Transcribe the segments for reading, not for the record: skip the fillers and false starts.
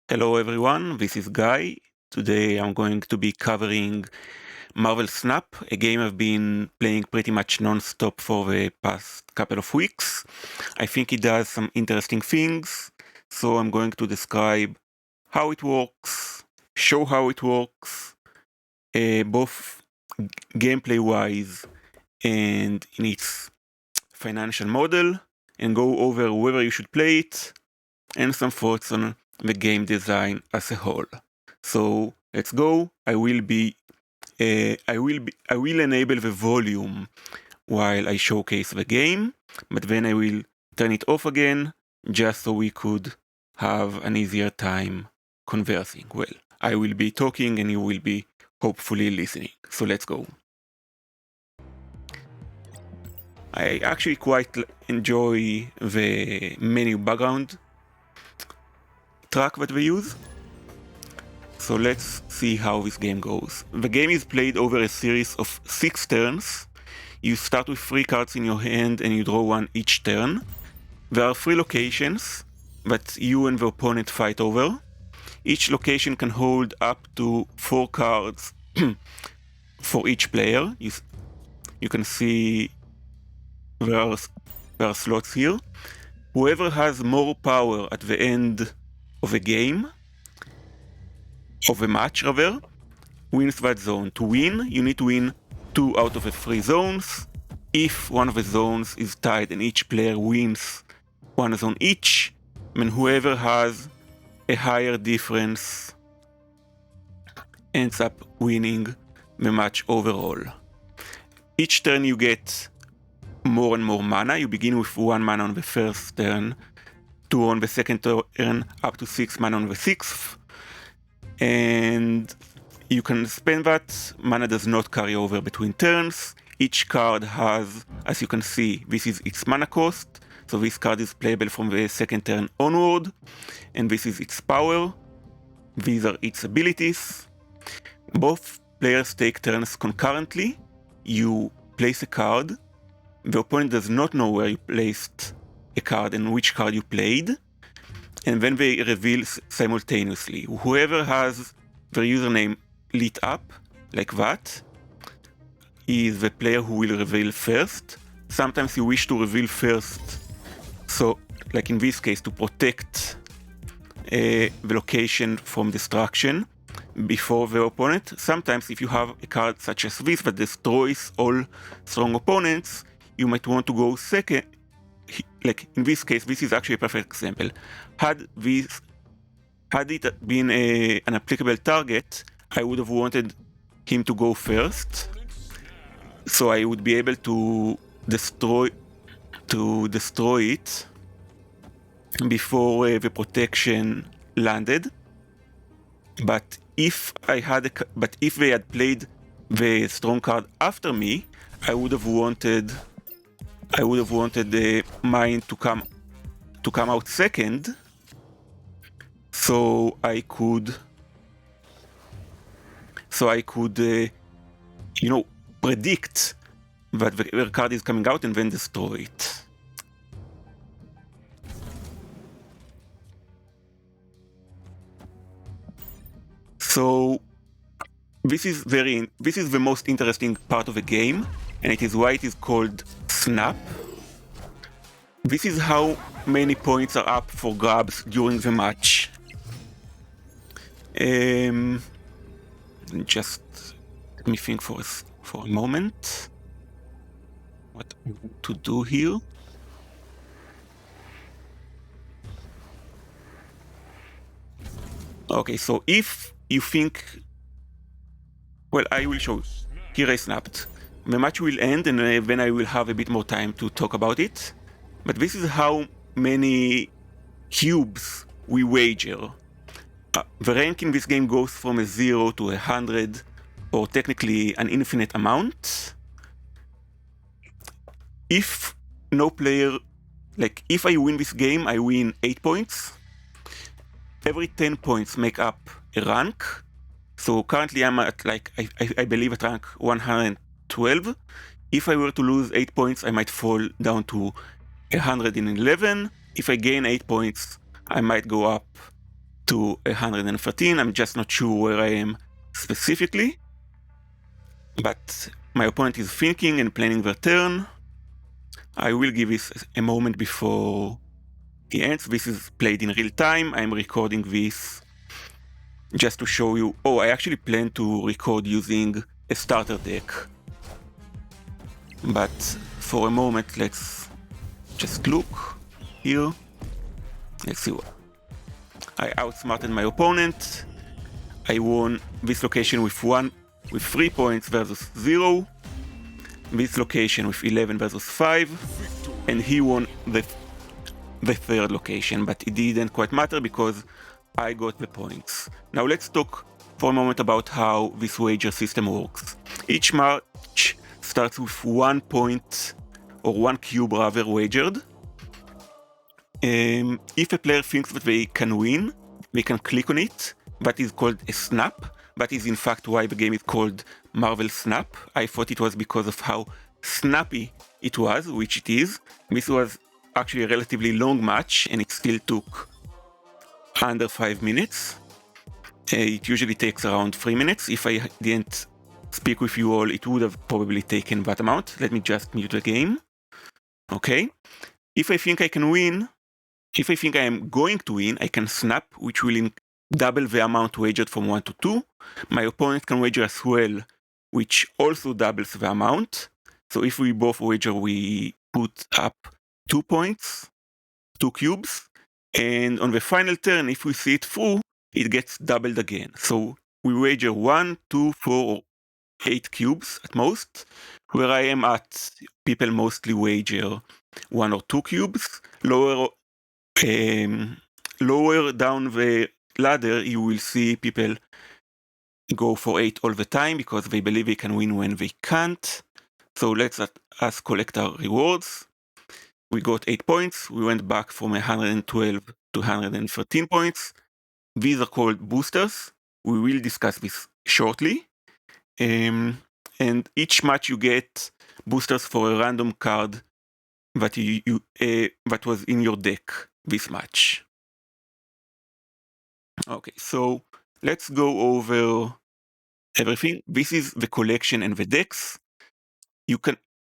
Hello everyone, this is Guy. Today I'm going to be covering Marvel Snap, a game I've been playing pretty much non-stop for the past couple of weeks. I think it does some interesting things, so I'm going to describe how it works, show how it works, both gameplay-wise and in its financial model, and go over whether you should play it, and some thoughts on the game design as a whole. So let's go. I will enable the volume while I showcase the game, but then I will turn it off again just so we could have an easier time conversing. Well, I will be talking and you will be hopefully listening. So let's go. I actually quite enjoy the menu background track that we use. So let's see how this game goes. The game is played over a series of 6 turns. You start with 3 cards in your hand and you draw one each turn. There are 3 locations that you and the opponent fight over. Each location can hold up to 4 cards for each player. You can see there are slots here. Whoever has more power at the end of a game, of a match rather, wins that zone. To win, you need to win 2 out of the 3 zones. If one of the zones is tied and each player wins 1 zone each, then whoever has a higher difference ends up winning the match overall. Each turn you get more and more mana. You begin with 1 mana on the first turn, 2 on the second turn, up to 6 mana on the 6th. And you can spend that. Mana does not carry over between turns. Each card has, as you can see, this is its mana cost. So this card is playable from the second turn onward. And this is its power. These are its abilities. Both players take turns concurrently. You place a card. The opponent does not know where you placed a card and which card you played. And then they reveal simultaneously. Whoever has their username lit up, like that, is the player who will reveal first. Sometimes you wish to reveal first, so, like in this case, to protect the location from destruction before the opponent. Sometimes if you have a card such as this that destroys all strong opponents, you might want to go second. Like in this case, this is actually a perfect example. Had it been an applicable target, I would have wanted him to go first, so I would be able to destroy it before the protection landed. But if they had played the strong card after me, I would have wanted mine to come out second, so I could predict that the card is coming out and then destroy it. So this is the most interesting part of the game, and it is why it is called Snap. This is how many points are up for grabs during the match. Just let me think for a moment what I want to do here. Okay, so if you think, well, I will show. Here I snapped. The match will end and then I will have a bit more time to talk about it. But this is how many cubes we wager. The rank in this game goes from a 0 to 100, or technically an infinite amount. If no player, like if I win this game, I win 8 points. Every 10 points make up a rank. So currently I'm at, like, I believe at rank 112. If I were to lose 8 points, I might fall down to 111. If I gain 8 points, I might go up to 113. I'm just not sure where I am specifically, but my opponent is thinking and planning their turn. I will give this a moment before he ends. This is played in real time. I'm recording this just to show you. Oh, I actually plan to record using a starter deck. But for a moment, let's just look here. Let's see what. I outsmarted my opponent. I won this location with 3 points versus 0. This location with 11 versus 5. And he won the third location, but it didn't quite matter because I got the points. Now let's talk for a moment about how this wager system works. Each match starts with 1 point or 1 cube rather wagered. If a player thinks that they can win, they can click on it. That is called a snap. That is in fact why the game is called Marvel Snap. I thought it was because of how snappy it was, which it is. This was actually a relatively long match and it still took under 5 minutes. It usually takes around 3 minutes. If I didn't speak with you all, it would have probably taken that amount. Let me just mute the game. Okay. If I think I can win, if I think I am going to win, I can snap, which will double the amount wagered from 1 to 2. My opponent can wager as well, which also doubles the amount. So if we both wager, we put up 2 points, 2 cubes. And on the final turn, if we see it through, it gets doubled again. So we wager 1, 2, 4, or 8 cubes at most. Where I am at, people mostly wager 1 or 2 cubes. Lower down the ladder, you will see people go for 8 all the time because they believe they can win when they can't. So let's us collect our rewards. We got 8 points. We went back from 112 to 113 points. These are called boosters. We will discuss this shortly. And each match you get boosters for a random card that that was in your deck this match. Okay, so let's go over everything. This is the collection and the decks.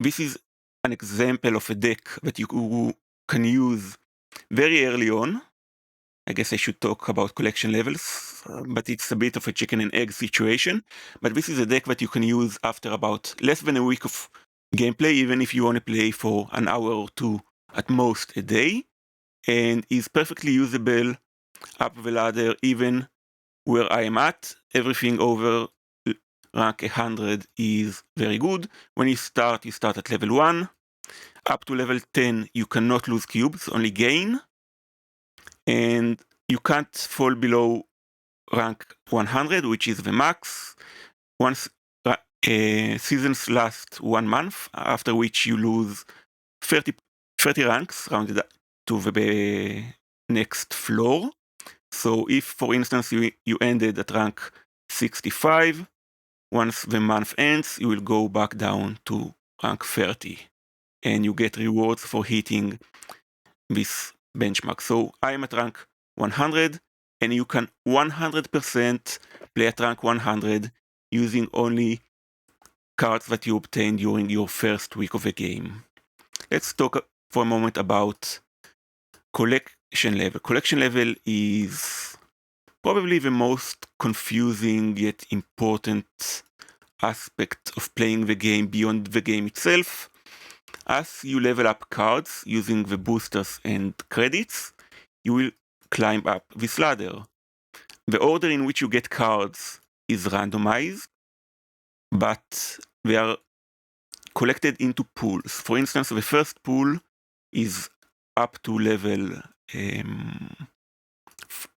This is an example of a deck that you can use very early on. I guess I should talk about collection levels, but it's a bit of a chicken and egg situation. But this is a deck that you can use after about less than a week of gameplay, even if you want to play for an hour or 2 at most a day, and is perfectly usable up the ladder, even where I am at. Everything over rank 100 is very good. When you start at level 1. Up to level 10, you cannot lose cubes, only gain. And you can't fall below rank 100, which is the max. Once seasons last 1 month, after which you lose 30 ranks rounded to the next floor. So if, for instance, you ended at rank 65, once the month ends, you will go back down to rank 30. And you get rewards for hitting this benchmark. So I am at rank 100, and you can 100% play at rank 100 using only cards that you obtain during your first week of the game. Let's talk for a moment about collection level. Collection level is probably the most confusing yet important aspect of playing the game beyond the game itself. As you level up cards using the boosters and credits, you will climb up this ladder. The order in which you get cards is randomized, but they are collected into pools. For instance, the first pool is up to level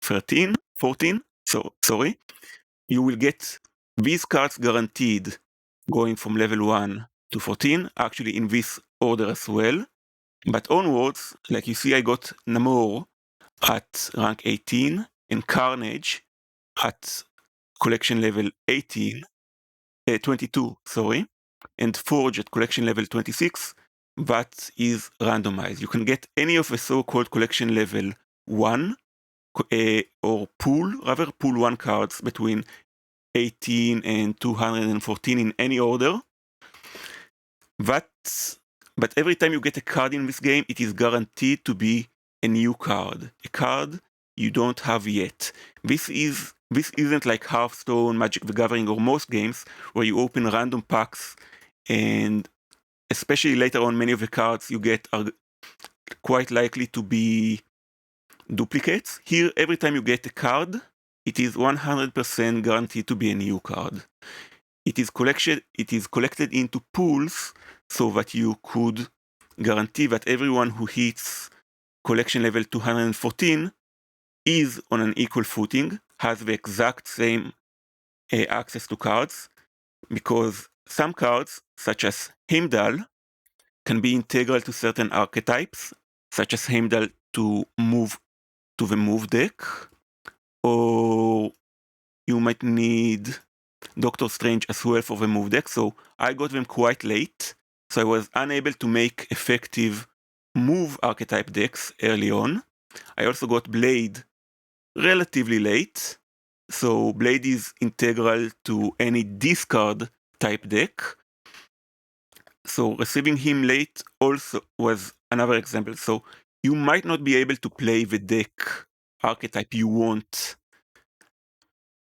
14. So, sorry. You will get these cards guaranteed going from level 1 to 14, actually in this order as well. But onwards, like you see, I got Namor at rank 18 and Carnage at collection level 22, sorry, and Forge at collection level 26. That is randomized. You can get any of the so-called collection level 1 or pool one cards between 18 and 214 in any order. But every time you get a card in this game, it is guaranteed to be a new card, a card you don't have yet. This isn't like Hearthstone, Magic the Gathering, or most games where you open random packs, and especially later on, many of the cards you get are quite likely to be duplicates. Here, every time you get a card, it is 100% guaranteed to be a new card. It is collected into pools so that you could guarantee that everyone who hits collection level 214 is on an equal footing, has the exact same access to cards, because some cards, such as Heimdall, can be integral to certain archetypes, such as Heimdall to move to the move deck, or you might need Doctor Strange as well for the move deck, so I got them quite late, so I was unable to make effective move archetype decks early on. I also got Blade relatively late, so Blade is integral to any discard type deck. So receiving him late also was another example. So you might not be able to play the deck archetype you want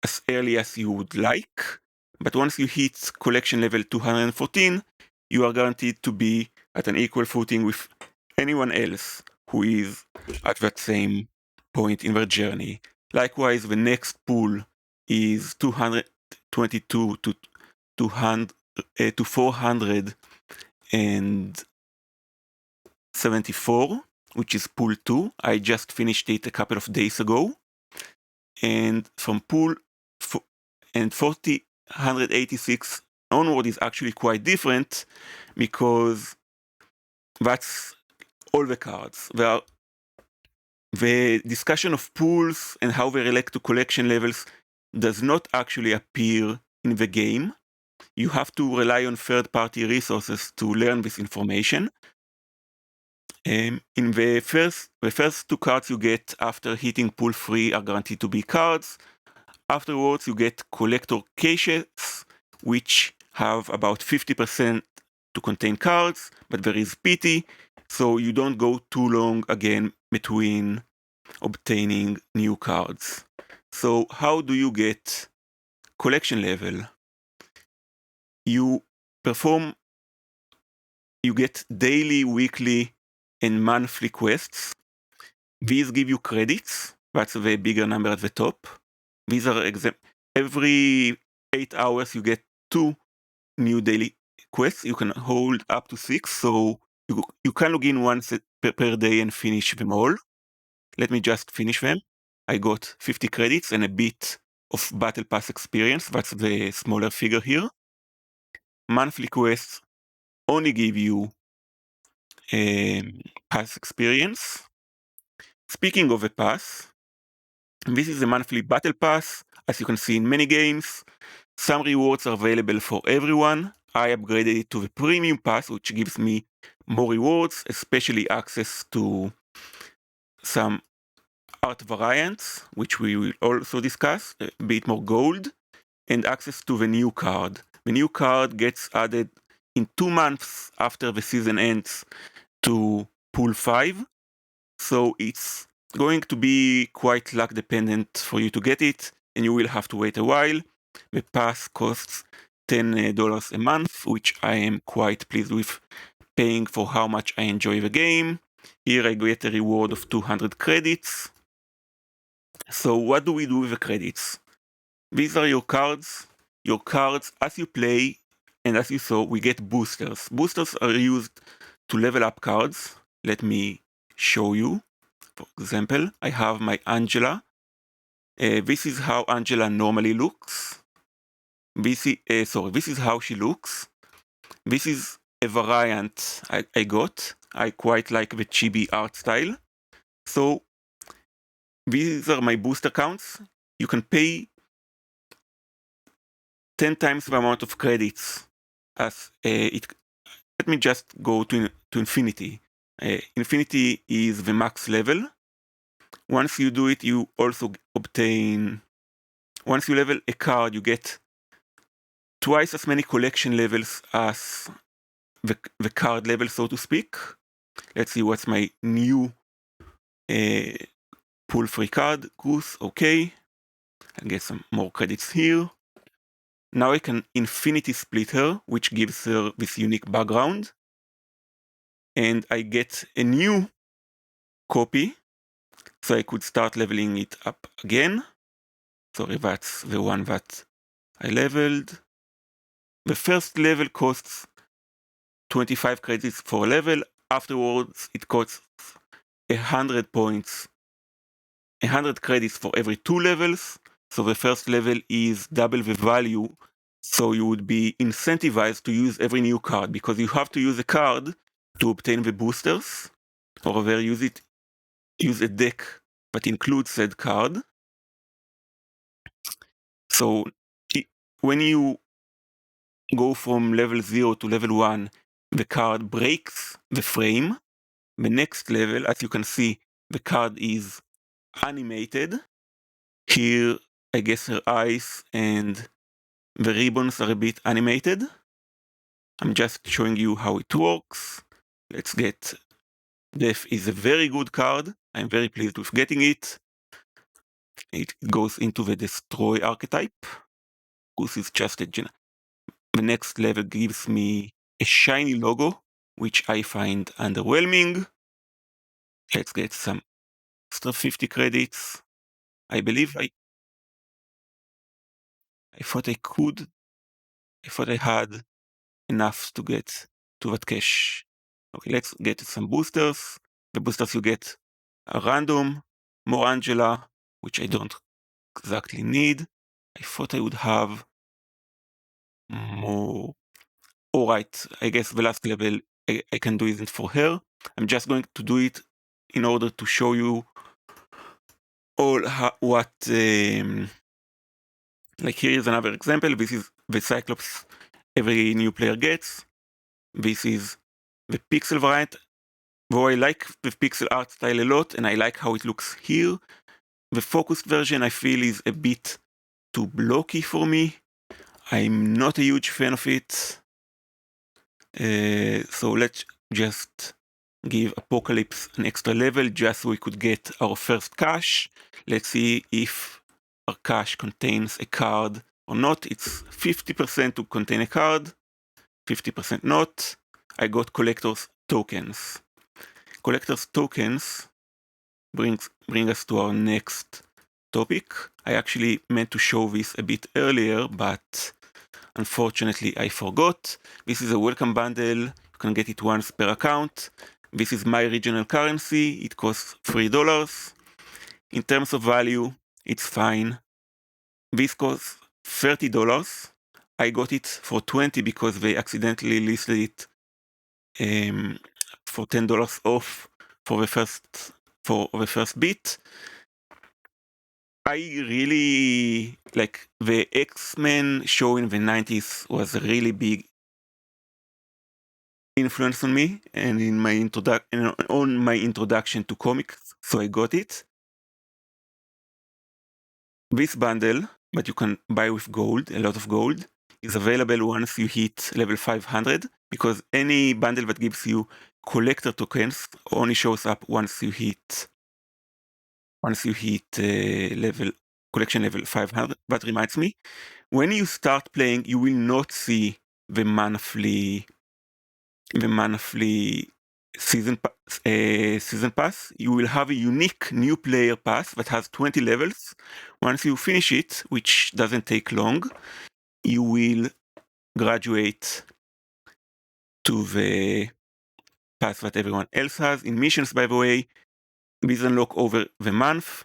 as early as you would like, but once you hit collection level 214, you are guaranteed to be at an equal footing with anyone else who is at that same point in their journey. Likewise, the next pool is 222 to 474, which is pool 2. I just finished it a couple of days ago. And from pool 486 onward is actually quite different, because that's all the cards. The discussion of pools and how they relate to collection levels does not actually appear in the game. You have to rely on third-party resources to learn this information. In the first two cards you get after hitting pool 3 are guaranteed to be cards. Afterwards, you get collector caches, which have about 50% to contain cards, but there is pity, so you don't go too long again between obtaining new cards. So how do you get collection level? You get daily, weekly, and monthly quests. These give you credits. That's the bigger number at the top. These are every 8 hours you get 2 new daily quests. You can hold up to 6, so you can log in once per day and finish them all. Let me just finish them. I got 50 credits and a bit of Battle Pass experience. That's the smaller figure here. Monthly quests only give you pass experience. Speaking of a pass, this is a monthly Battle Pass. As you can see in many games, some rewards are available for everyone. I upgraded it to the Premium Pass, which gives me more rewards, especially access to some art variants, which we will also discuss, a bit more gold, and access to the new card. The new card gets added in 2 months after the season ends to Pool 5, so it's going to be quite luck dependent for you to get it, and you will have to wait a while. The pass costs $10 a month, which I am quite pleased with paying for how much I enjoy the game. Here I get a reward of 200 credits. So what do we do with the credits? These are your cards. Your cards, as you play, and as you saw, we get boosters. Boosters are used to level up cards. Let me show you. For example, I have my Angela. This is how Angela normally looks. This is how she looks. This is a variant I got. I quite like the chibi art style. So these are my booster counts. You can pay 10 times the amount of credits as it. Let me just go to infinity. Infinity is the max level. Once you do it, you also obtain, once you level a card, you get twice as many collection levels as the card level, so to speak. Let's see what's my new pull free card. Goose, okay. I'll get some more credits here. Now I can infinity split her, which gives her this unique background. And I get a new copy, so I could start leveling it up again. Sorry, that's the one that I leveled. The first level costs 25 credits for a level. Afterwards, it costs 100 points, 100 credits for every 2 levels. So the first level is double the value. So you would be incentivized to use every new card, because you have to use a card to obtain the boosters, or rather use a deck that includes said card. So when you go from level 0 to level 1, the card breaks the frame. The next level, as you can see, the card is animated. Here, I guess her eyes and the ribbons are a bit animated. I'm just showing you how it works. Let's get Death is a very good card. I'm very pleased with getting it. It goes into the Destroy archetype. Goose is just a The next level gives me a shiny logo, which I find underwhelming. Let's get some extra 50 credits. I believe I thought I had enough to get to that cache. Okay, let's get some boosters. The boosters you get are random. More Angela, which I don't exactly need. I thought I would have more. Alright, I guess the last level I can do isn't for her. I'm just going to do it in order to show you all what like here is another example. This is the Cyclops every new player gets. This is the pixel variant. Though I like the pixel art style a lot and I like how it looks here, the focused version I feel is a bit too blocky for me. I'm not a huge fan of it. So let's just give Apocalypse an extra level just so we could get our first cache. Let's see if our cache contains a card or not. It's 50% to contain a card, 50% not. I got collector's tokens. Collector's tokens bring us to our next topic. I actually meant to show this a bit earlier, but unfortunately I forgot. This is a welcome bundle. You can get it once per account. This is my regional currency. It costs $3. In terms of value, it's fine. This costs $30. I got it for $20 because they accidentally listed it for $10 off for the first bit. I really like the X-Men show in the 90s was a really big influence on me and in my introduction to comics, so I got it. This bundle that you can buy with gold, a lot of gold, is available once you hit level 500, because any bundle that gives you collector tokens only shows up once you hit collection level 500. That reminds me, when you start playing, you will not see the monthly season pass. You will have a unique new player pass that has 20 levels. Once you finish it, which doesn't take long, you will graduate to the pass that everyone else has. In missions, by the way, these unlock over the month.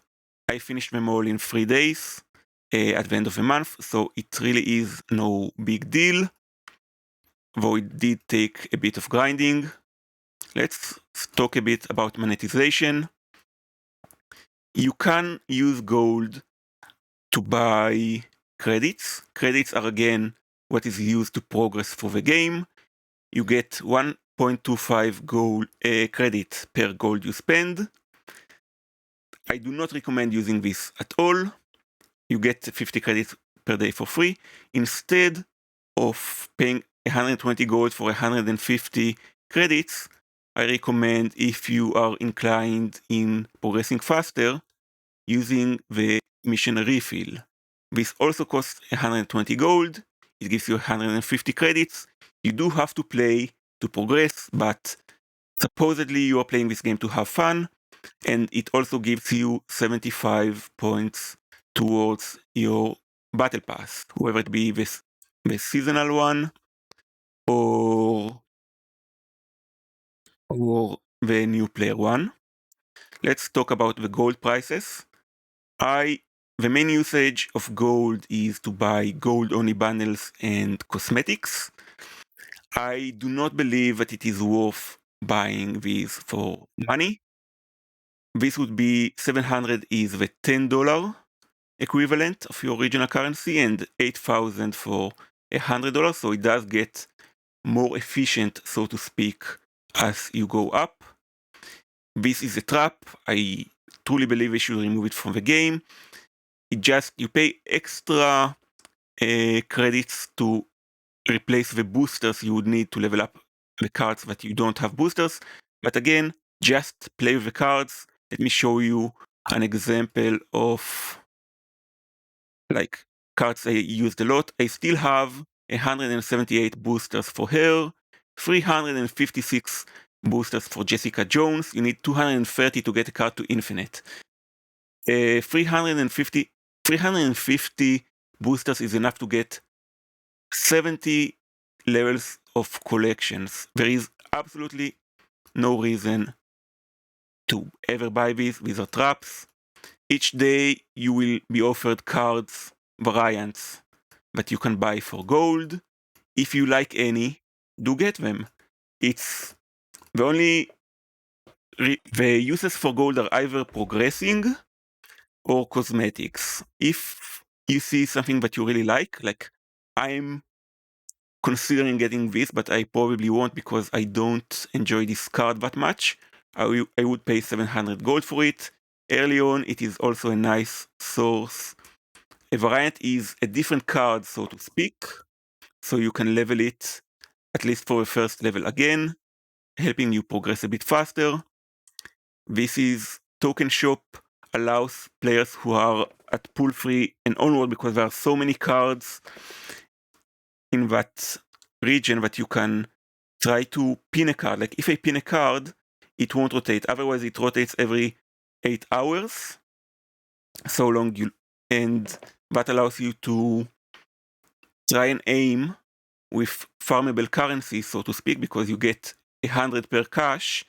I finished them all in 3 days at the end of the month, so it really is no big deal, though it did take a bit of grinding. Let's talk a bit about monetization. You can use gold to buy credits. Credits are again what is used to progress for the game. You get 1.25 gold credit per gold you spend. I do not recommend using this at all. You get 50 credits per day for free. Instead of paying 120 gold for 150 credits, I recommend, if you are inclined in progressing faster, using the mission refill. This also costs 120 gold. It gives you 150 credits. You do have to play to progress, but supposedly you are playing this game to have fun, and it also gives you 75 points towards your battle pass, whether it be the seasonal one or the new player one. Let's talk about the gold prices. The main usage of gold is to buy gold-only bundles and cosmetics. I do not believe that it is worth buying these for money. This would be 700 is the $10 equivalent of your original currency, and 8,000 for $100, so it does get more efficient, so to speak, as you go up. This is a trap. I truly believe we should remove it from the game. You pay extra credits to replace the boosters you would need to level up the cards that you don't have boosters. But again, just play with the cards. Let me show you an example of like cards I used a lot. I still have 178 boosters for her, 356 boosters for Jessica Jones. You need 230 to get a card to infinite. 350 boosters is enough to get 70 levels of collections. There is absolutely no reason to ever buy these. These are traps. Each day you will be offered cards variants that you can buy for gold. If you like any, do get them. It's the only the uses for gold are either progressing or cosmetics. If you see something that you really like I'm considering getting this, but I probably won't because I don't enjoy this card that much. I would pay 700 gold for it. Early on, it is also a nice source. A variant is a different card, so to speak, so you can level it at least for a first level again, helping you progress a bit faster. This is Token Shop, allows players who are at pool 3 and onward, because there are so many cards in that region that you can try to pin a card. Like if I pin a card, it won't rotate. Otherwise, it rotates every 8 hours. So long and that allows you to try and aim with farmable currency, so to speak, because you get 100 per cash.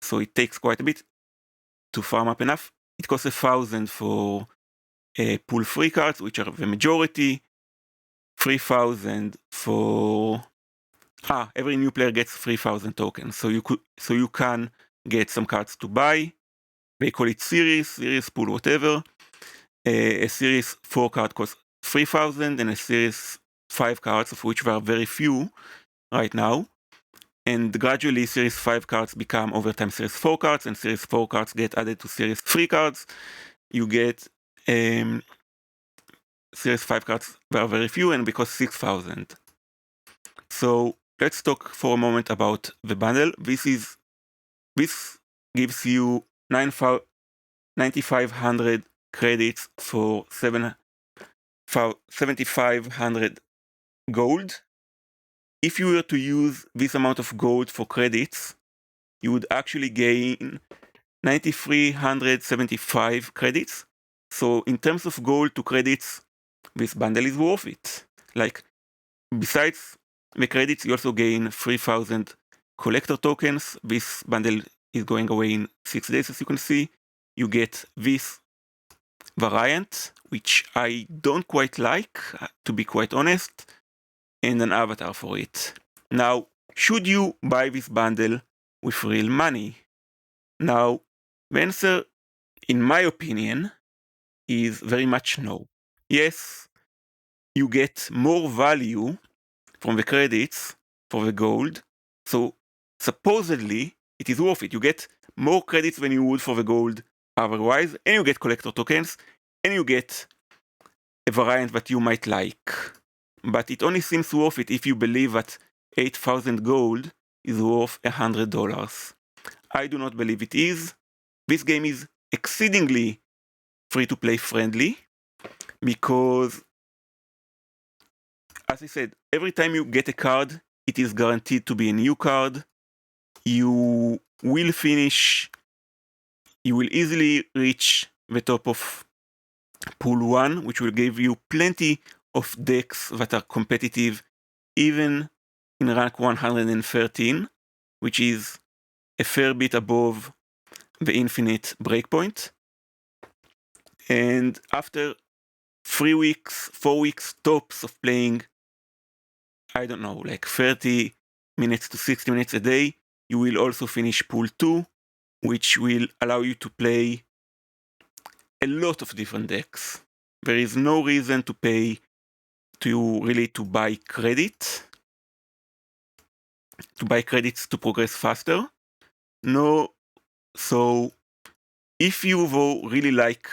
So it takes quite a bit to farm up enough. It costs 1,000 for pool 3 cards, which are the majority. 3,000 for every new player gets 3,000 tokens. So you can get some cards to buy. They call it series pool, whatever. A series 4 card costs 3,000, and a series 5 cards, of which there are very few right now. And gradually series 5 cards become over time series 4 cards, and series 4 cards get added to series 3 cards. You get series 5 cards, there are very few, and because 6,000. So let's talk for a moment about the bundle. This gives you 9,500 credits for 7,500 gold. If you were to use this amount of gold for credits, you would actually gain 9,375 credits. So in terms of gold to credits, this bundle is worth it. Like, besides the credits, you also gain 3,000 collector tokens. This bundle is going away in 6 days, as you can see. You get this variant, which I don't quite like, to be quite honest, and an avatar for it. Now, should you buy this bundle with real money? Now, the answer, in my opinion, is very much no. Yes, you get more value from the credits for the gold, so supposedly it is worth it. You get more credits than you would for the gold otherwise, and you get collector tokens, and you get a variant that you might like. But it only seems worth it if you believe that 8,000 gold is worth $100. I do not believe it is. This game is exceedingly free-to-play friendly because, as I said, every time you get a card, it is guaranteed to be a new card. You will easily reach the top of pool 1, which will give you plenty of decks that are competitive even in rank 113, which is a fair bit above the infinite breakpoint. And after 3 weeks, 4 weeks tops of playing, I don't know, like 30 minutes to 60 minutes a day, you will also finish pool 2, which will allow you to play a lot of different decks. There is no reason to pay to buy credits to progress faster. No, so if you really like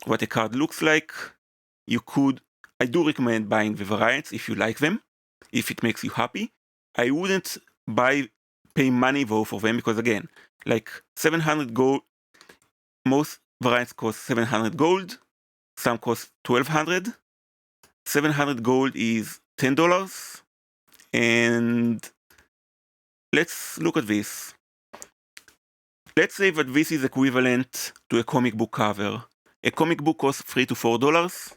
what a card looks like, I do recommend buying the variants if you like them, if it makes you happy. I wouldn't pay money though for them because again, like 700 gold, most variants cost 700 gold, some cost 1200. 700 gold is $10, and let's look at this. Let's say that this is equivalent to a comic book cover. A comic book costs $3 to $4,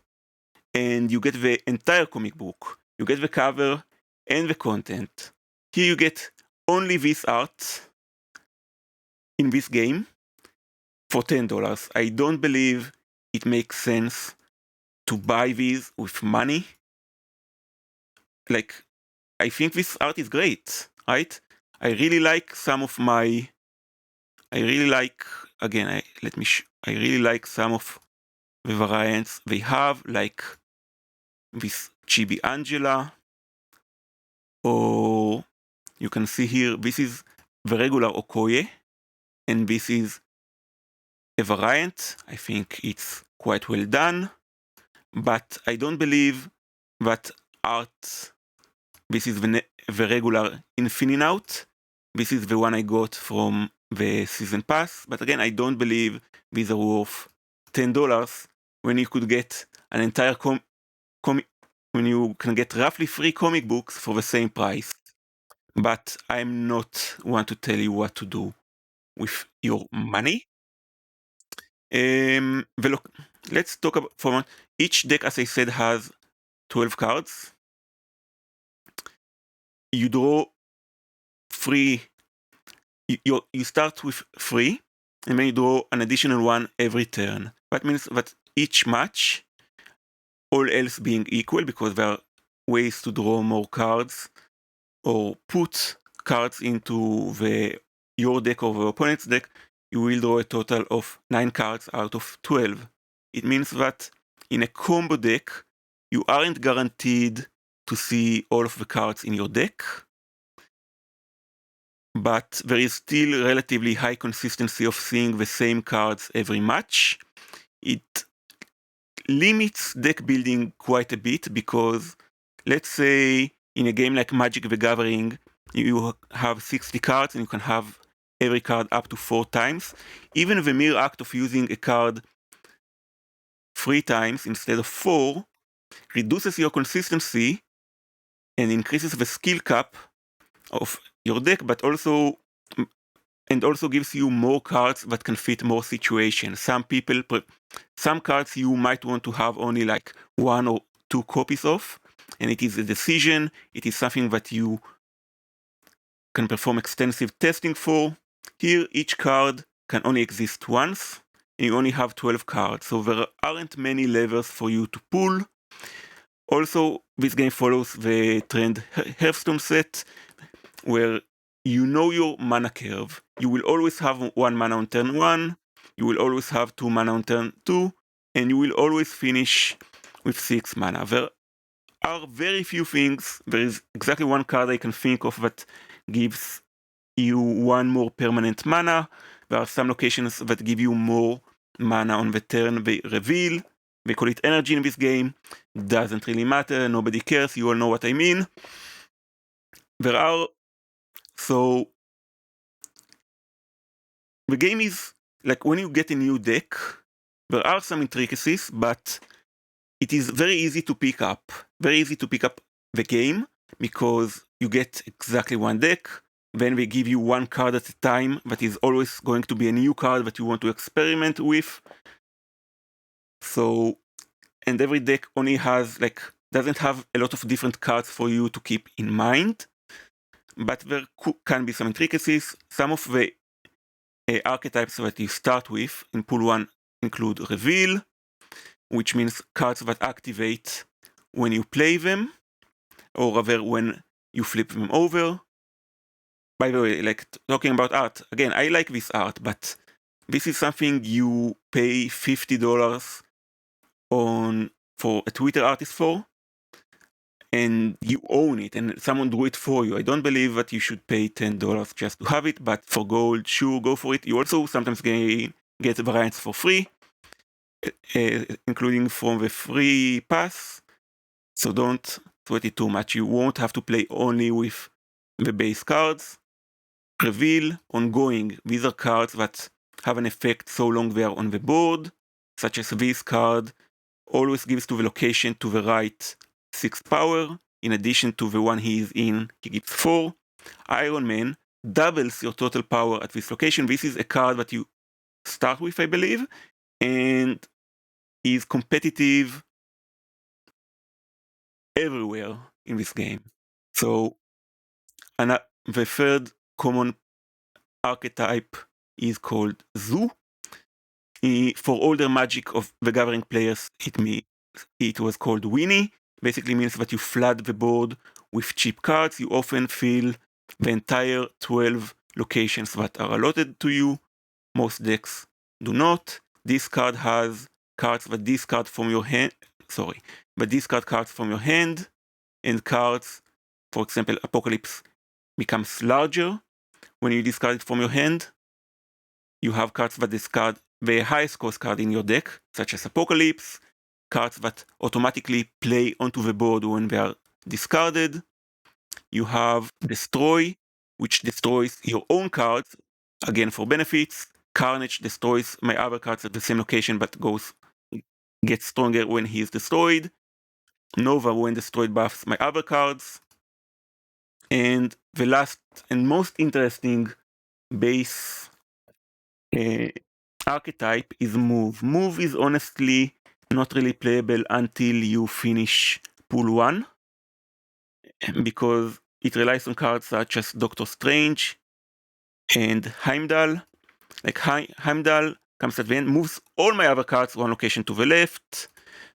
and you get the entire comic book. You get the cover and the content. Here you get only this art in this game for $10. I don't believe it makes sense to buy these with money. Like, I think this art is great, right? I really like some of my... I really like some of the variants they have, like this Chibi Angela, or you can see here, this is the regular Okoye, and this is a variant. I think it's quite well done, but I don't believe that art, this is the regular Infininout. This is the one I got from the season pass, but again, I don't believe these are worth $10 when you could get an entire when you can get roughly 3 comic books for the same price. But I'm not one to tell you what to do with your money. Let's talk about for a moment. Each deck, as I said, has 12 cards. You draw 3. You start with 3, and then you draw an additional 1 every turn. That means that each match, all else being equal, because there are ways to draw more cards or put cards into your deck or the opponent's deck, you will draw a total of 9 cards out of 12. It means that in a combo deck, you aren't guaranteed to see all of the cards in your deck, but there is still relatively high consistency of seeing the same cards every match. It limits deck building quite a bit because, let's say, in a game like Magic the Gathering, you have 60 cards and you can have every card up to 4 times. Even the mere act of using a card 3 times instead of 4 reduces your consistency and increases the skill cap of your deck, but also gives you more cards that can fit more situations. Some cards you might want to have only like 1 or 2 copies of, and it is a decision. It is something that you can perform extensive testing for. Here, each card can only exist once, and you only have 12 cards, so there aren't many levers for you to pull. Also, this game follows the trend Hearthstone set, where you know your mana curve. You will always have 1 mana on turn 1, you will always have 2 mana on turn 2, and you will always finish with 6 mana. There are very few things. There is exactly 1 card I can think of that gives you 1 more permanent mana, There are some locations that give you more mana on the turn they reveal. They call it energy in this game. Doesn't really matter, nobody cares, you all know what I mean. So the game is like when you get a new deck, there are some intricacies, but it is very easy to pick up. Very easy to pick up the game because you get exactly one deck. Then they give you one card at a time that is always going to be a new card that you want to experiment with. So, and every deck only has doesn't have a lot of different cards for you to keep in mind. But there can be some intricacies. Some of the archetypes that you start with in pool 1 include Reveal, which means cards that activate when you play them, or rather when you flip them over. By the way, talking about art, again, I like this art, but this is something you pay $50 for a Twitter artist for, and you own it, and someone drew it for you. I don't believe that you should pay $10 just to have it, but for gold, sure, go for it. You also sometimes get variants for free, including from the free pass, so don't sweat it too much. You won't have to play only with the base cards. Reveal, Ongoing, these are cards that have an effect so long they are on the board, such as this card always gives to the location to the right 6 power, in addition to the one he is in, he gives 4. Iron Man doubles your total power at this location. This is a card that you start with, I believe, and is competitive everywhere in this game. So, the third common archetype is called Zoo. For older Magic of the Gathering players, it was called Winnie. Basically means that you flood the board with cheap cards. You often fill the entire 12 locations that are allotted to you. Most decks do not. This card has cards that discard from your hand. But discard cards from your hand, and cards, for example, Apocalypse becomes larger when you discard it from your hand. You have cards that discard the highest cost card in your deck, such as Apocalypse, cards that automatically play onto the board when they are discarded. You have Destroy, which destroys your own cards, again for benefits. Carnage destroys my other cards at the same location but gets stronger when he is destroyed. Nova, when destroyed, buffs my other cards. And the last and most interesting base archetype is Move. Move is honestly not really playable until you finish pool 1, because it relies on cards such as Doctor Strange and Heimdall. Heimdall comes at the end, moves all my other cards one location to the left.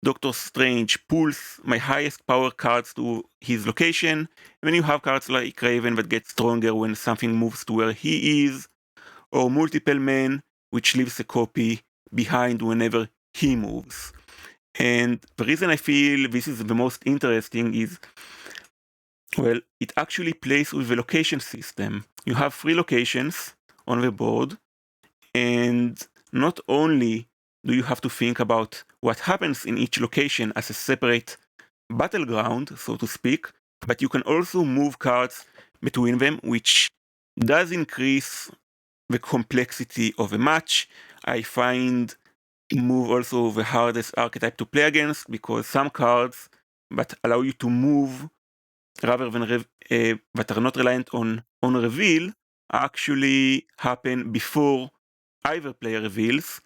Doctor Strange pulls my highest power cards to his location. And then you have cards like Raven that get stronger when something moves to where he is, or Multiple Men, which leaves a copy behind whenever he moves. And the reason I feel this is the most interesting is, well, it actually plays with the location system. You have 3 locations on the board, and not only do you have to think about what happens in each location as a separate battleground, so to speak, but you can also move cards between them, which does increase the complexity of a match. I find Move also the hardest archetype to play against, because some cards that allow you to move rather than that are not reliant on reveal actually happen before either player reveals.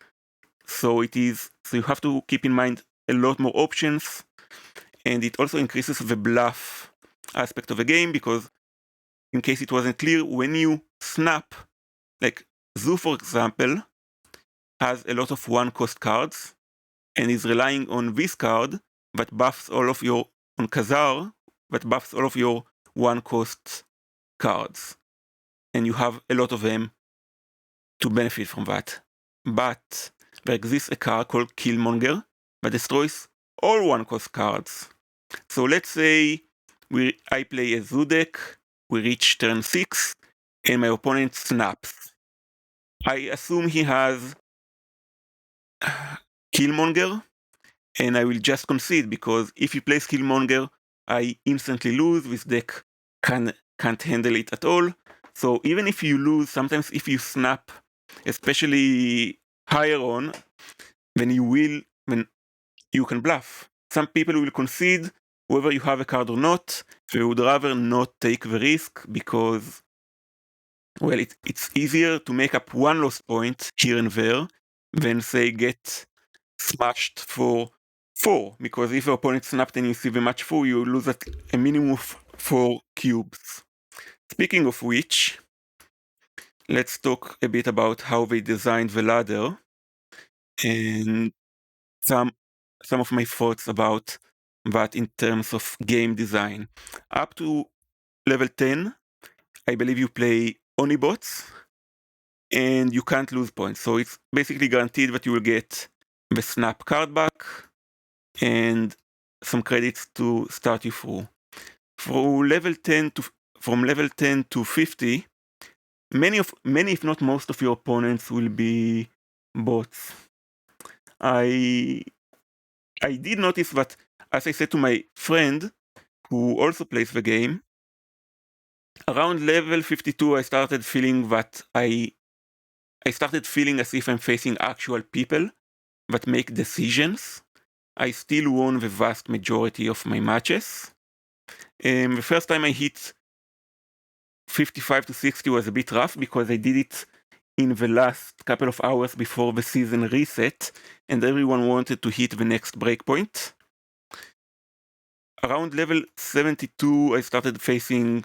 So you have to keep in mind a lot more options, and it also increases the bluff aspect of the game, because in case it wasn't clear, when you snap, like Zoo for example, has a lot of 1-cost cards and is relying on this card that buffs all of your, on Khazar, that buffs all of your 1-cost cards. And you have a lot of them to benefit from that. But there exists a card called Killmonger that destroys all 1-cost cards. So let's say I play a Zoo deck, we reach turn 6, and my opponent snaps. I assume he has Killmonger, and I will just concede because if he plays Killmonger, I instantly lose. This deck can't handle it at all. So even if you lose, sometimes if you snap, especially higher on, then you can bluff. Some people will concede whether you have a card or not. They would rather not take the risk because, well, it's easier to make up one lost point here and there than, say, get smashed for 4, because if the opponent snapped and you see the match 4, you lose at a minimum of 4 cubes. Speaking of which, let's talk a bit about how they designed the ladder and some of my thoughts about that in terms of game design. Up to level 10, I believe you play only bots and you can't lose points. So it's basically guaranteed that you will get the snap card back and some credits to start you through. From level 10 to 50, many if not most of your opponents will be bots. I did notice that, as I said to my friend who also plays the game, around level 52 I started feeling as if I'm facing actual people that make decisions. I still won the vast majority of my matches. The first time I hit 55 to 60 was a bit rough because I did it in the last couple of hours before the season reset, and everyone wanted to hit the next breakpoint. Around level 72, I started facing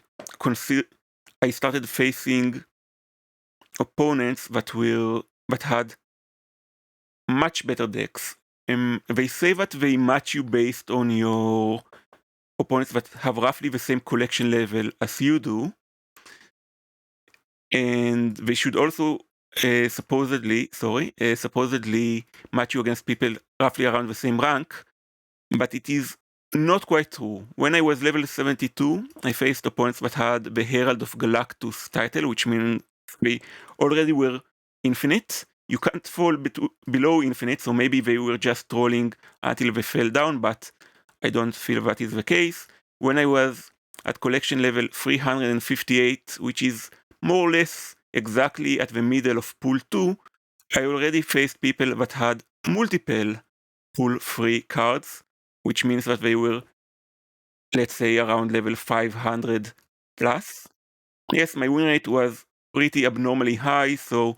opponents that had much better decks. They say that they match you based on your opponents that have roughly the same collection level as you do, and they should also supposedly match you against people roughly around the same rank, but it is not quite true. When I was level 72, I faced opponents that had the Herald of Galactus title, which means they already were infinite. You can't fall below infinite, so maybe they were just trolling until they fell down, but I don't feel that is the case. When I was at collection level 358, which is more or less exactly at the middle of pool 2, I already faced people that had multiple pool 3 cards, which means that they were, let's say, around level 500 plus. Yes, my win rate was pretty abnormally high, so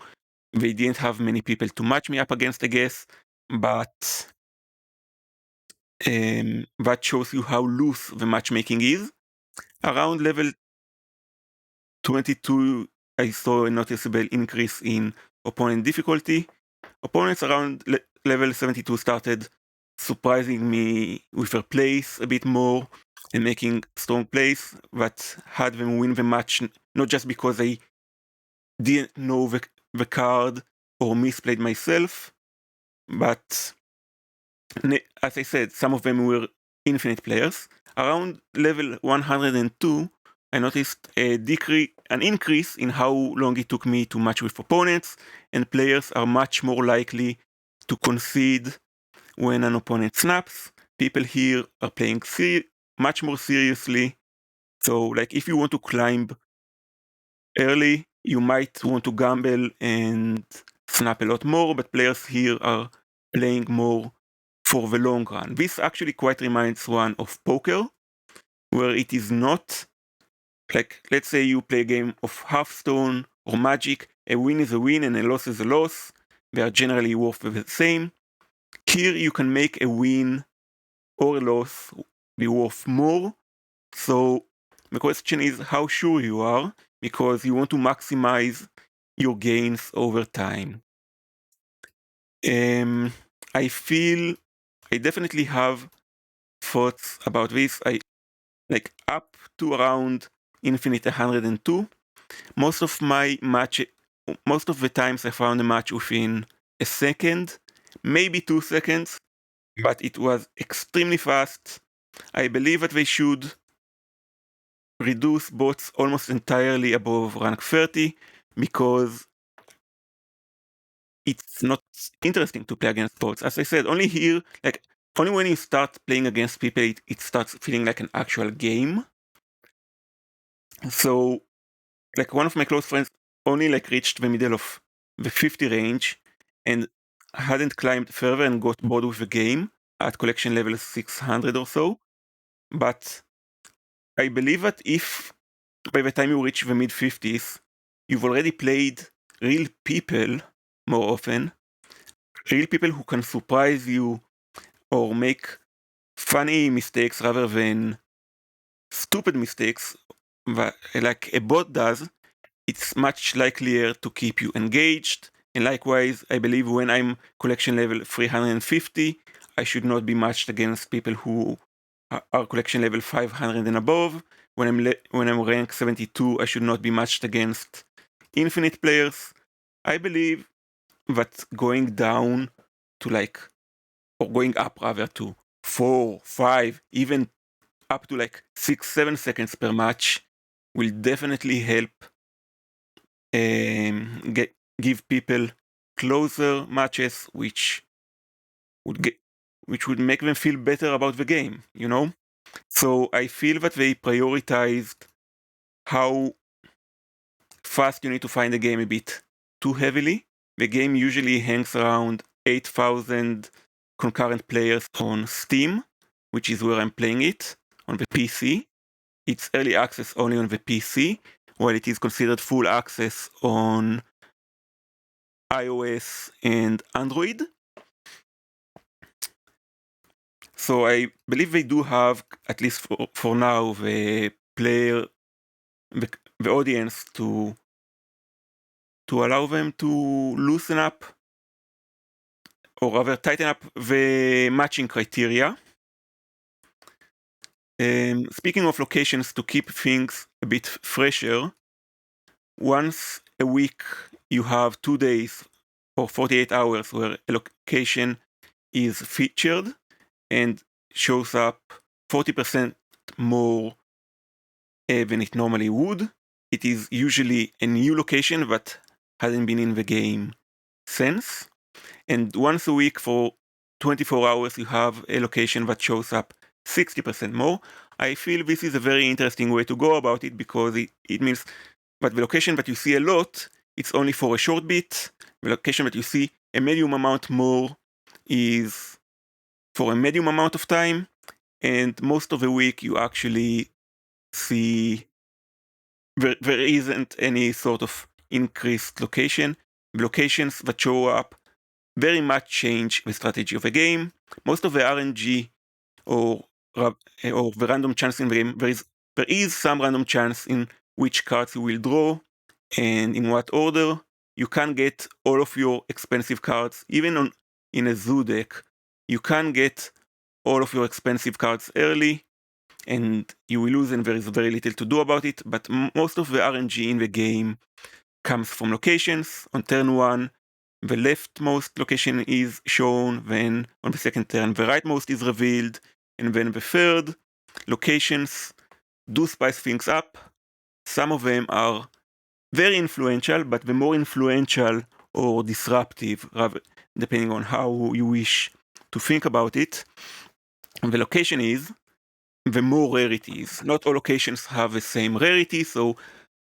they didn't have many people to match me up against, I guess, but that shows you how loose the matchmaking is. Around level 22, I saw a noticeable increase in opponent difficulty. Opponents around level 72 started surprising me with their plays a bit more and making strong plays that had them win the match, not just because I didn't know the card or misplayed myself, but as I said, some of them were infinite players. Around level 102, I noticed an increase in how long it took me to match with opponents, and players are much more likely to concede when an opponent snaps. People here are playing much more seriously. So, like, if you want to climb early, you might want to gamble and snap a lot more, but players here are playing more for the long run. This actually quite reminds one of poker, where it is not like, let's say you play a game of Hearthstone or Magic, a win is a win and a loss is a loss. They are generally worth the same. Here you can make a win or a loss be worth more. So the question is how sure you are, because you want to maximize your gains over time. I feel I definitely have thoughts about this. I like up to around Infinite 102. Most of the times I found a match within a second, maybe 2 seconds, but it was extremely fast. I believe that they should reduce bots almost entirely above rank 30, because it's not interesting to play against bots. As I said, only here, like, only when you start playing against people, it starts feeling like an actual game. So, like, one of my close friends only, like, reached the middle of the 50 range and hadn't climbed further and got bored with the game at collection level 600 or so. But I believe that if by the time you reach the mid 50s, you've already played real people more often, real people who can surprise you or make funny mistakes rather than stupid mistakes like a bot does, it's much likelier to keep you engaged. And likewise, I believe when I'm collection level 350, I should not be matched against people who are collection level 500 and above. When I'm rank 72, I should not be matched against infinite players. I believe that going down to like, or going up rather to 4, 5, even up to like 6, 7 seconds per match will definitely help give people closer matches, which would make them feel better about the game, you know? So I feel that they prioritized how fast you need to find a game a bit too heavily. The game usually hangs around 8,000 concurrent players on Steam, which is where I'm playing it, on the PC. It's early access only on the PC, while it is considered full access on iOS and Android. So I believe they do have, at least for now, the audience to allow them to loosen up, or rather tighten up the matching criteria. Speaking of locations, to keep things a bit fresher, once a week you have 2 days or 48 hours where a location is featured and shows up 40% more than it normally would. It is usually a new location that hasn't been in the game since. And once a week for 24 hours, you have a location that shows up 60% more. I feel this is a very interesting way to go about it, because it means that the location that you see a lot, it's only for a short bit. The location that you see a medium amount more is for a medium amount of time. And most of the week you actually see there isn't any sort of increased location. The locations that show up very much change the strategy of a game. Most of the RNG or the random chance in the game, there is some random chance in which cards you will draw and in what order. You can get all of your expensive cards, even in a zoo deck. You can get all of your expensive cards early, and you will lose, and there is very little to do about it. But most of the RNG in the game comes from locations. On turn 1, the leftmost location is shown, then on the second turn the rightmost is revealed, and then the third. Locations do spice things up. Some of them are very influential, but the more influential or disruptive, rather, depending on how you wish to think about it, the location is, the more rarities. Not all locations have the same rarity, so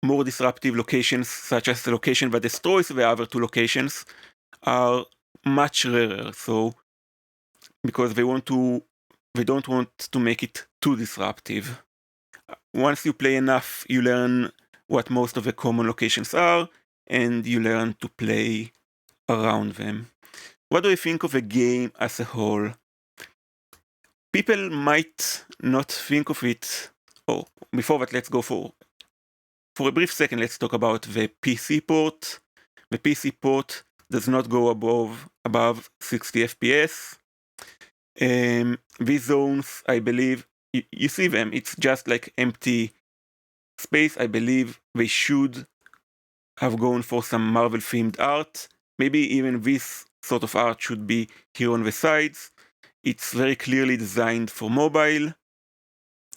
more disruptive locations, such as the location that destroys the other 2 locations, are much rarer. So, because they don't want to make it too disruptive. Once you play enough, you learn what most of the common locations are, and you learn to play around them. What do you think of the game as a whole? People might not think of it. Oh, before that, let's go for a brief second, let's talk about the PC port. The PC port does not go above 60 FPS. These zones, I believe, you see them, it's just like empty space. I believe they should have gone for some Marvel themed art. Maybe even this sort of art should be here on the sides. It's very clearly designed for mobile.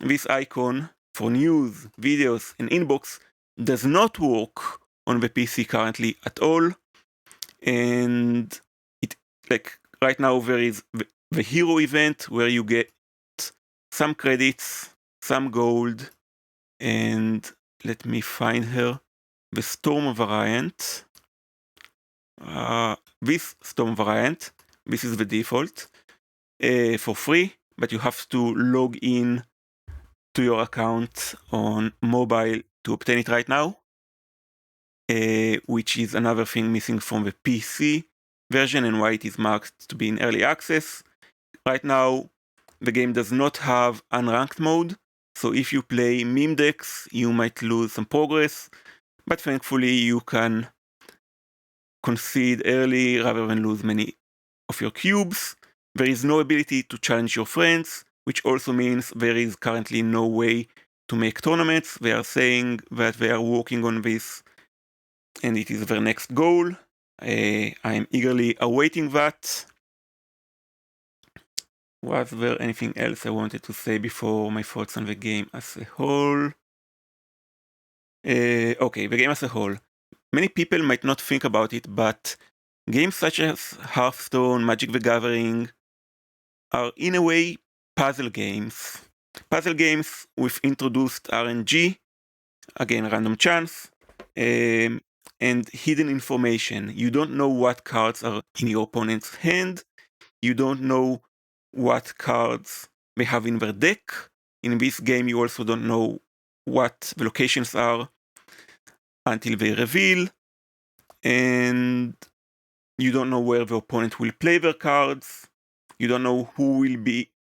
This icon for news, videos, and inbox does not work on the PC currently at all. and it, like, right now there is the hero event where you get some credits, some gold, and let me find her. The storm variant. This storm variant, this is the default, for free, but you have to log in to your account on mobile to obtain it right now, which is another thing missing from the PC version and why it is marked to be in early access. Right now, the game does not have unranked mode, so if you play meme decks, you might lose some progress, but thankfully you can concede early rather than lose many of your cubes. There is no ability to challenge your friends, which also means there is currently no way to make tournaments. They are saying that they are working on this and it is their next goal. I am eagerly awaiting that. Was there anything else I wanted to say before my thoughts on the game as a whole? Okay, the game as a whole. Many people might not think about it, but games such as Hearthstone, Magic the Gathering are in a way puzzle games. Puzzle games with introduced RNG, again random chance, and hidden information. You don't know what cards are in your opponent's hand. You don't know what cards they have in their deck. In this game, you also don't know what the locations are until they reveal, and you don't know where the opponent will play their cards. You don't know who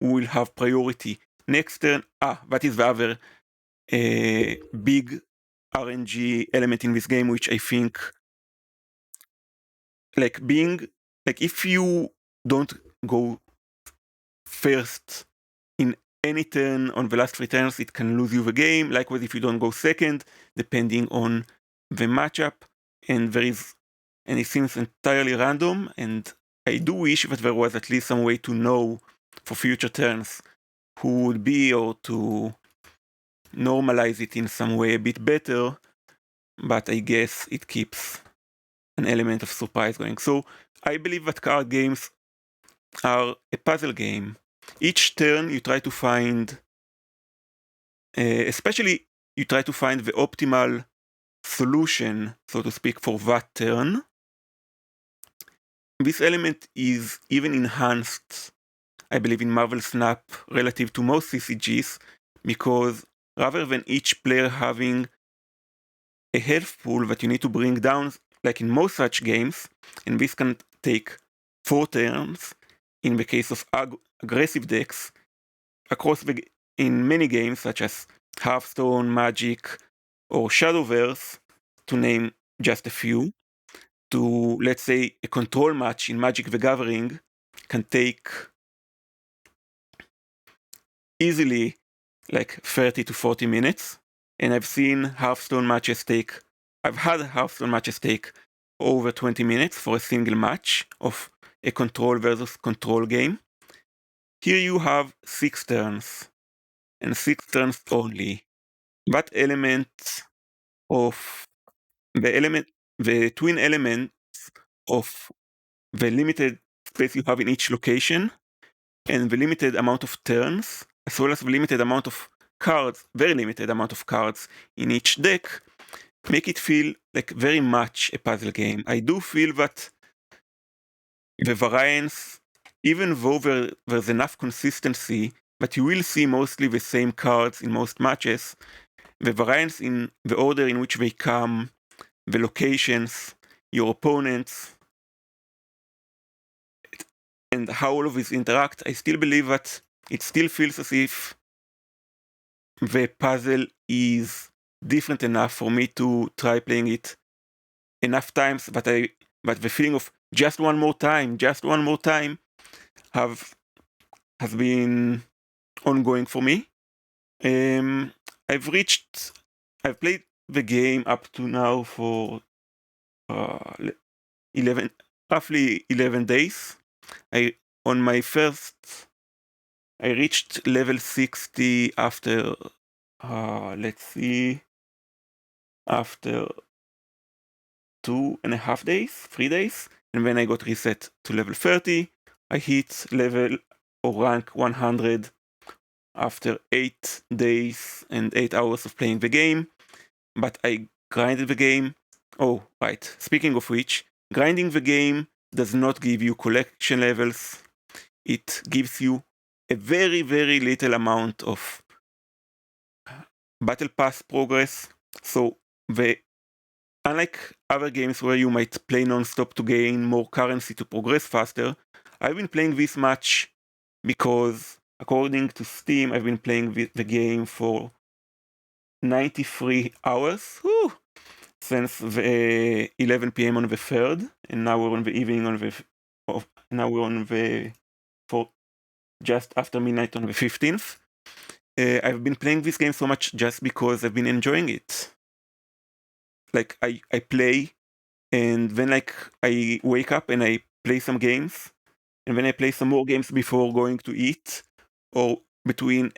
will have priority next turn. That is the other big RNG element in this game, which I think, like, if you don't go first in any turn on the last 3 turns, it can lose you the game. Likewise, if you don't go second, depending on the matchup, and it seems entirely random, and I do wish that there was at least some way to know for future turns who would be, or to normalize it in some way a bit better, but I guess it keeps an element of surprise going. So I believe that card games are a puzzle game. Each turn you try to find, especially you try to find the optimal solution, so to speak, for that turn. This element is even enhanced, I believe, in Marvel Snap relative to most CCGs, because rather than each player having a health pool that you need to bring down, like in most such games, and this can take 4 turns in the case of aggressive decks across in many games such as Hearthstone, Magic, or Shadowverse, to name just a few. To, let's say, a control match in Magic the Gathering can take easily like 30 to 40 minutes. And I've had Hearthstone matches take over 20 minutes for a single match of a control versus control game. Here you have 6 turns, and 6 turns only. That element of the twin elements of the limited space you have in each location, and the limited amount of turns, as well as the limited amount of cards, very limited amount of cards in each deck, make it feel like very much a puzzle game. I do feel that the variance, even though there's enough consistency, but you will see mostly the same cards in most matches, the variance in the order in which they come, the locations, your opponents, and how all of these interact, I still believe that it still feels as if the puzzle is different enough for me to try playing it enough times, but the feeling of just one more time has been ongoing for me. I've played the game up to now for roughly 11 days. On my first, I reached level 60 after, after 3 days. and when I got reset to level 30, I hit level or rank 100 after 8 days and 8 hours of playing the game, but I grinded the game. Oh, right. Speaking of which, grinding the game does not give you collection levels. It gives you a very, very little amount of battle pass progress. So unlike other games where you might play non-stop to gain more currency to progress faster, I've been playing this much because according to Steam, I've been playing the game for 93 hours. Whew, since the 11 p.m. on the 3rd, and now we're on the evening on the now we're on the for just after midnight on the 15th. I've been playing this game so much just because I've been enjoying it. Like I play, and then like I wake up and I play some games, and then I play some more games before going to eat, or between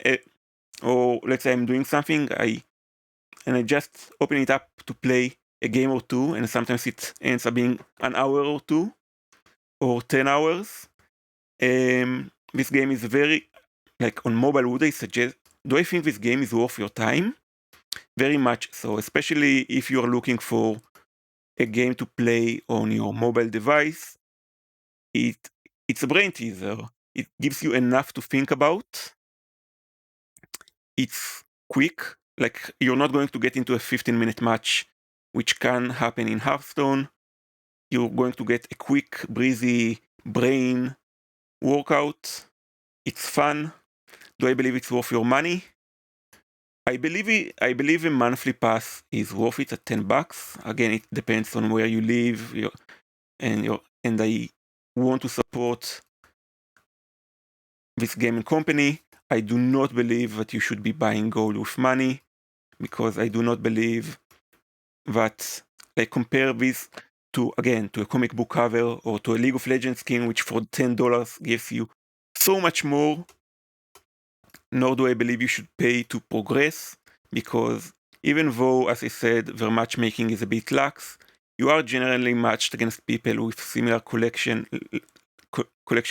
or let's say I'm doing something, I just open it up to play a game or two, and sometimes it ends up being an hour or two or 10 hours. This game is very, like on mobile, would I suggest, do I think this game is worth your time? Very much so, especially if you are looking for a game to play on your mobile device. It's a brain teaser. It gives you enough to think about. It's quick, like you're not going to get into a 15-minute match, which can happen in Hearthstone. You're going to get a quick, breezy brain workout. It's fun. Do I believe it's worth your money? I believe a monthly pass is worth it at $10. Again, it depends on where you live, and I want to support this gaming company. I do not believe that you should be buying gold with money, because I do not believe that, like, compare this to a comic book cover or to a League of Legends skin, which for $10 gives you so much more. Nor do I believe you should pay to progress, because even though, as I said, their matchmaking is a bit lax, you are generally matched against people with similar collection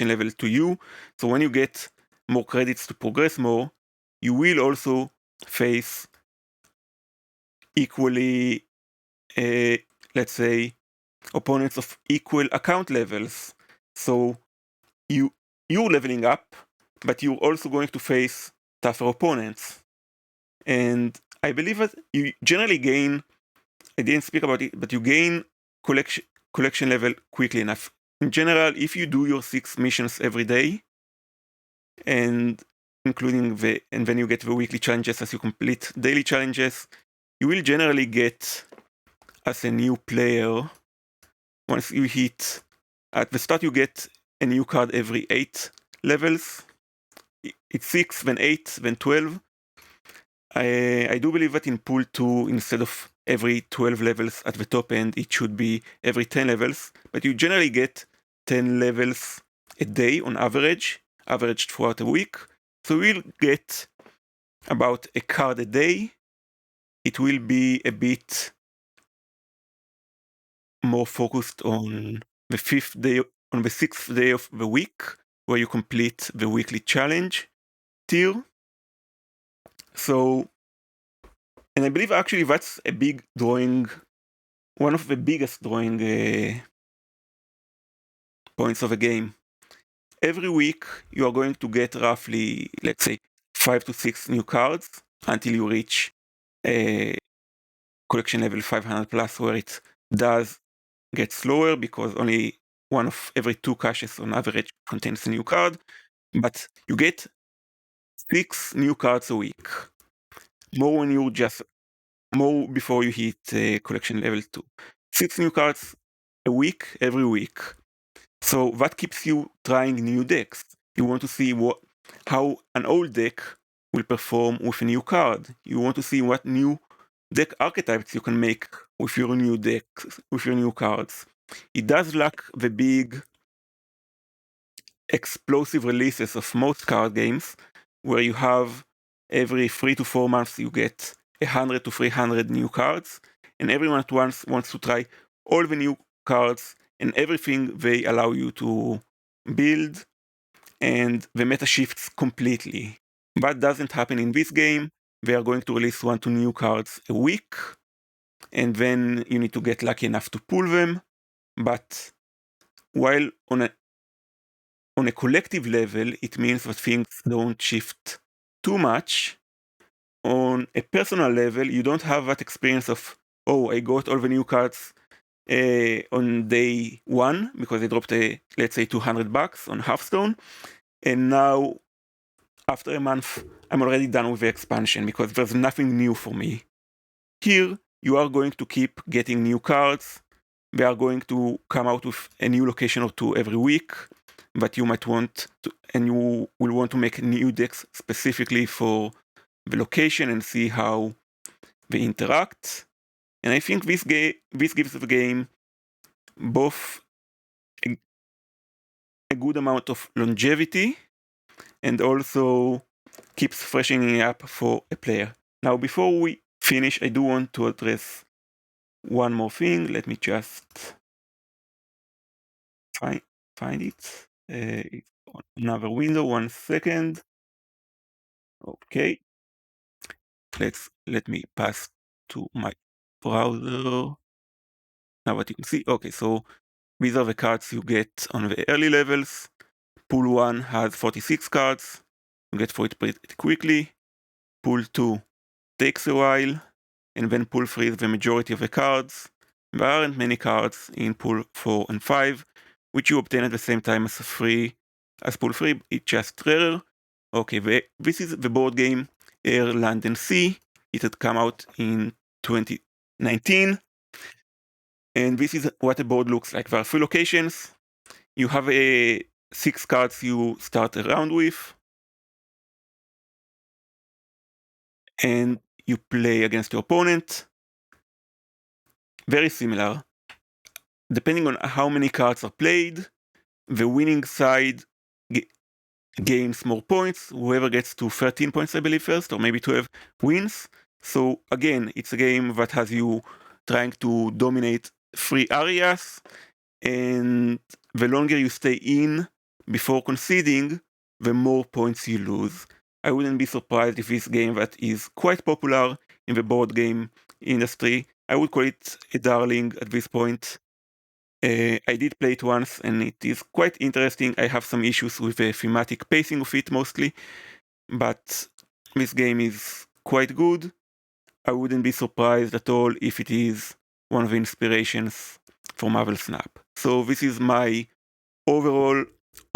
level to you. So when you get more credits to progress more, you will also face equally, let's say, opponents of equal account levels. So you're leveling up, but you're also going to face tougher opponents. And I believe that you generally gain, I didn't speak about it, but you gain collection level quickly enough. In general, if you do your 6 missions every day, and including and then you get the weekly challenges as you complete daily challenges, you will generally get, as a new player, once you hit, at the start you get a new card every 8 levels. It's 6, then 8, then 12. I do believe that in pool 2, instead of every 12 levels at the top end, it should be every 10 levels, but you generally get 10 levels a day on averaged throughout a week. So we'll get about a card a day. It will be a bit more focused on the 6th day of the week, where you complete the weekly challenge tier. So, and I believe actually that's a big drawing, one of the biggest drawing points of a game. Every week you are going to get roughly, let's say, 5 to 6 new cards until you reach a collection level 500 plus, where it does get slower because only one of every 2 caches on average contains a new card. But you get 6 new cards a week. More before you hit collection level 2. 6 new cards a week, every week. So that keeps you trying new decks. You want to see how an old deck will perform with a new card. You want to see what new deck archetypes you can make with your new decks, with your new cards. It does lack the big explosive releases of most card games, where you have every 3 to 4 months you get 100 to 300 new cards, and everyone at once wants to try all the new cards and everything they allow you to build, and the meta shifts completely. That doesn't happen in this game. They are going to release 1 to new cards a week, and then you need to get lucky enough to pull them. But while on a collective level, it means that things don't shift too much. On a personal level, you don't have that experience of, oh, I got all the new cards on day 1 because I dropped let's say $200 on Hearthstone, and now after a month I'm already done with the expansion because there's nothing new for me. Here you are going to keep getting new cards. They are going to come out with a new location or two every week that you might want to, and you will want to make new decks specifically for the location and see how they interact. And I think this gives the game both a good amount of longevity and also keeps freshening up for a player. Now, before we finish, I do want to address one more thing. Let me just find it. It's on another window. 1 second. Okay. Let me pass to my browser. Now what you can see. Okay, so these are the cards you get on the early levels. Pool 1 has 46 cards. You get for it pretty quickly. Pool 2 takes a while. And then pool 3 is the majority of the cards. There aren't many cards in pool 4 and 5, which you obtain at the same time as pool 3. It's just rarer. Okay, this is the board game Air, Land and Sea. It had come out in 2019. And this is what the board looks like. There are 3 locations. You have 6 cards you start a round with. And you play against your opponent. Very similar. Depending on how many cards are played, the winning side gains more points. Whoever gets to 13 points, I believe, first, or maybe 12, wins. So again, it's a game that has you trying to dominate 3 areas, and the longer you stay in before conceding, the more points you lose. I wouldn't be surprised if this game that is quite popular in the board game industry, I would call it a darling at this point. I did play it once and it is quite interesting. I have some issues with the thematic pacing of it mostly, but this game is quite good. I wouldn't be surprised at all if it is one of the inspirations for Marvel Snap. So this is my overall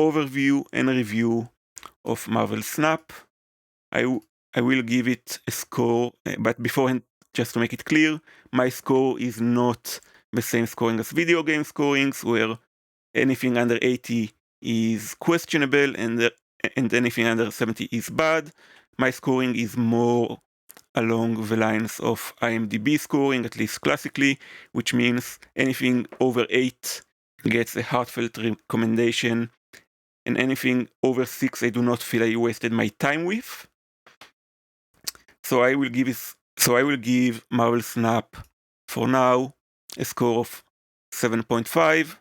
overview and review of Marvel Snap. I will give it a score, but beforehand, just to make it clear, my score is not the same scoring as video game scorings, where anything under 80 is questionable and anything under 70 is bad. My scoring is more along the lines of IMDb scoring, at least classically, which means anything over 8 gets a heartfelt recommendation, and anything over 6 I do not feel I wasted my time with. So I will give Marvel Snap for now a score of 7.5.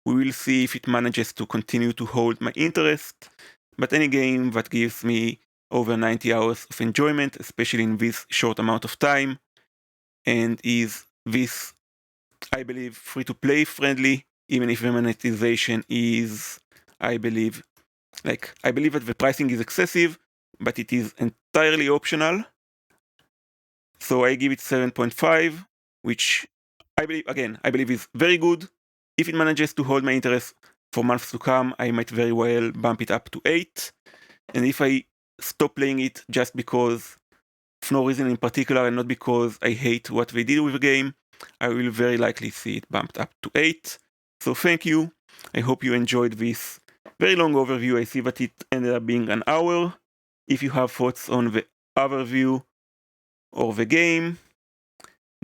We will see if it manages to continue to hold my interest, but any game that gives me over 90 hours of enjoyment, especially in this short amount of time, and is this, I believe, free-to-play friendly, even if the monetization is, I believe that the pricing is excessive, but it is entirely optional. So I give it 7.5, which I believe is very good. If it manages to hold my interest for months to come, I might very well bump it up to 8. And if I stop playing it just because of no reason in particular and not because I hate what they did with the game, I will very likely see it bumped up to 8. So thank you. I hope you enjoyed this very long overview. I see that it ended up being an hour. If you have thoughts on the overview or the game,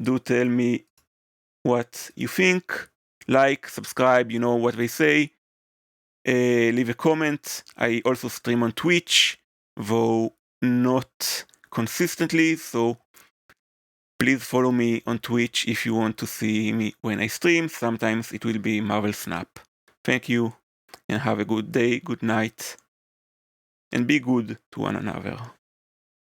do tell me what you think. Like, subscribe, you know what they say. Leave a comment. I also stream on Twitch, though not consistently, so Please follow me on Twitch if you want to see me when I stream. Sometimes it will be Marvel Snap. Thank you, and have a good day, good night, and be good to one another.